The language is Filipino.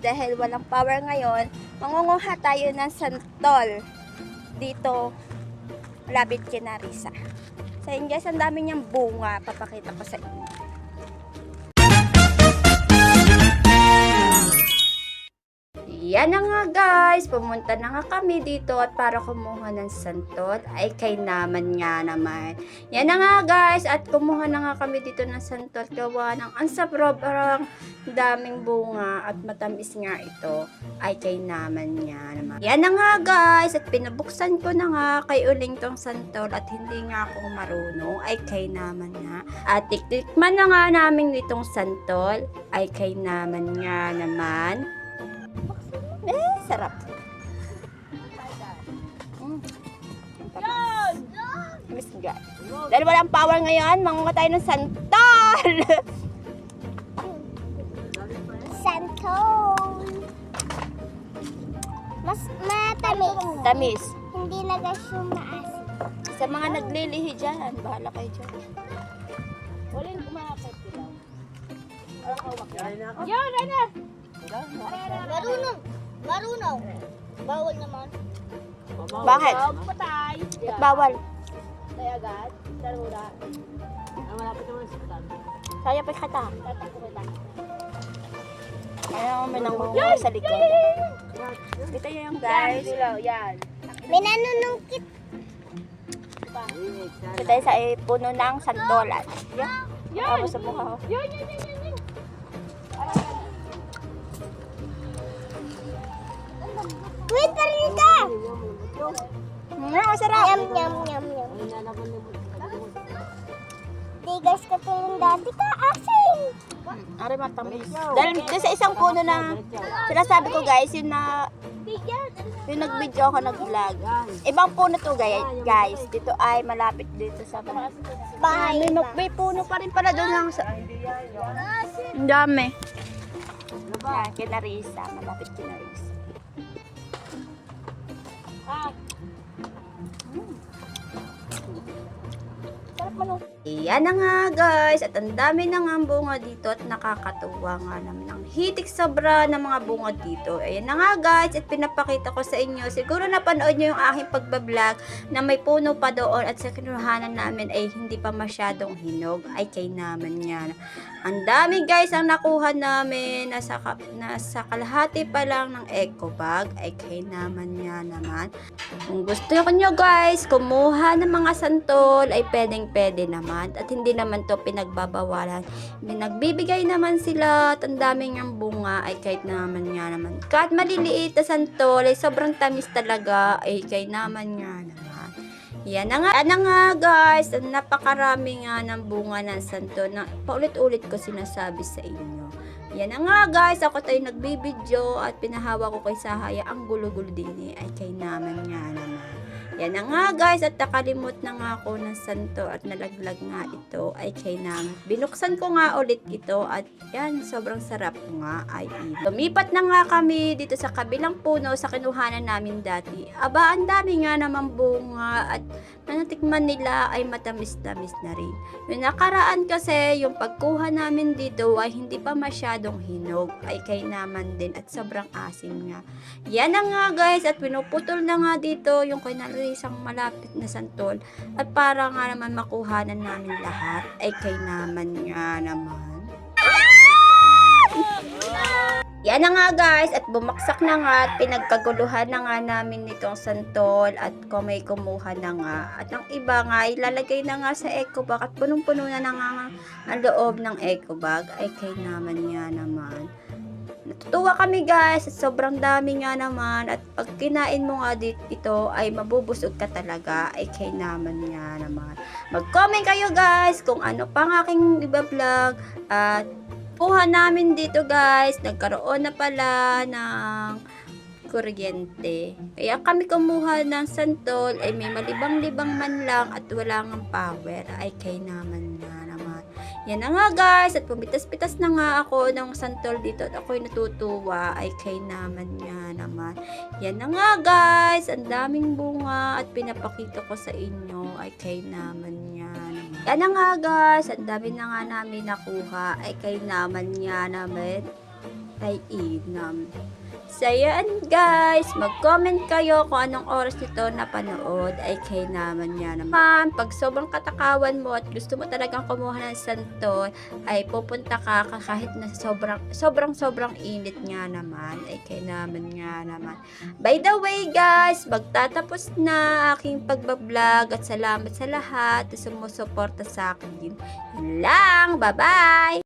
dahil walang power ngayon, mangunguha tayo ng santol dito malapit kina Risa. So yun guys, ang dami niyang bunga, papakita ko sa inyo. Yan na nga guys, pumunta na nga kami dito at para kumuha ng santol ay kay naman nga naman. Yan na nga guys, at kumuha na nga kami dito ng santol gawa ng ang sobrang daming bunga at matamis nga ito ay kay naman nga naman. Yan na nga guys, at pinabuksan ko na nga kay uling tong santol at hindi nga ako marunong ay kay naman nga. At tiktikman na nga namin itong santol ay kay naman nga naman. Sarap. Miss nga. Dahil walang power ngayon, mangunga tayo ng santol. Santol. Mas matamis. Tamis. Hindi na gasyo maasim. Sa mga naglilihi dyan, bahala kayo dyan. Walang kumakapit sila. Walang kawak yan. Yan, Rana! Marunong. Bawal naman. Bakit? Patay. Ba't bawal? Patay agad. Darura. Malapit naman sa sitan. Kaya pa kata. Tatakbo kita. Kaya may nangunguha sa likod. Ito yung guys. Yan. May nanunungkit. Ito tayo sa puno ng santolan. Yan. Ako sa mukha ko. Yan. Wait, parin ka! Masarap. Yum. Di guys, katulong dati ka, asin! Ari matamis. Dahil doon sa isang puno na sinasabi ko guys, yung nag-video ako nag-vlog. Ibang puno to guys. Dito ay malapit dito sa Bahay. may puno pa rin pala doon lang sa... Ang dami. Yan, kina Risa. Malapit kina Risa. Yan na nga guys, at ang dami na nga ang bunga dito at nakakatuwa nga naman ang hitik sobra ng mga bunga dito. Ayan na nga guys, at pinapakita ko sa inyo, siguro napanood nyo yung aking pagbablog na may puno pa doon at sa kinuhanan namin ay hindi pa masyadong hinog, ay kay naman yan. Ang dami guys ang nakuha namin, nasa kalahati pa lang ng eco bag, ay kay naman yan naman. Kung gusto nyo guys, kumuha ng mga santol ay pwede naman at hindi naman to pinagbabawalan. Nagbibigay naman sila at ang daming ang bunga ay kahit naman nga naman. Kahit maliliit na santol ay sobrang tamis talaga ay kahit naman nga naman. Yan na nga guys, napakarami nga ng bunga ng santol na paulit-ulit ko sinasabi sa inyo. Yan na nga guys, ako tayo nagbibideo at pinahawa ko kay Sahaya ang gulo-gulo din ay kay naman nga naman. Yan na nga guys, at nakalimot na nga ako ng santo at nalaglag nga ito ay kay naman. Binuksan ko nga ulit ito at yan, sobrang sarap nga ay lumipat na nga kami dito sa kabilang puno sa kinuhanan namin dati. Aba, ang dami nga naman bunga at natikman nila ay matamis-tamis na rin. Yung nakaraan kasi, yung pagkuha namin dito ay hindi pa masyadong hinog ay kay naman din at sobrang asim nga. Yan na nga guys, at pinuputol na nga dito yung isang malapit na santol at para nga naman makuhanan namin lahat ay kay naman nga naman. Yan na nga guys, at bumaksak na nga at pinagkaguluhan na nga namin nitong santol at kung may kumuha na nga at ang iba nga ilalagay na nga sa eco bag at punong-puno na nga ang loob ng eco bag ay kay naman nga naman. Natutuwa kami guys, at sobrang dami nga naman at pag kinain mo nga ito ay mabubusog ka talaga ay kay naman nga naman. Mag-comment kayo guys kung ano pang aking iba-vlog at kuha namin dito guys, nagkaroon na pala ng kuryente. Kaya kami kumuha ng santol ay may malibang-libang man lang at wala ngang power ay kay naman nga naman. Yan na nga guys, at pumitas-pitas na nga ako ng santol dito at ako'y natutuwa ay kay naman nga naman. Yan na nga guys, ang daming bunga at pinapakita ko sa inyo ay kay naman nga naman. Yan na nga guys, ang dami na nga namin nakuha ay kay naman nga naman. ay inam. So, yan guys, mag-comment kayo kung anong oras nito napanood ay kay naman niya naman. Pag sobrang katakawan mo at gusto mo talagang kumuha ng santo, ay pupunta ka kahit na sobrang init nga naman, ay kay naman nga naman. By the way guys, magtatapos na aking pagbablog at salamat sa lahat na sumusuporta sa akin. Yun lang, bye-bye!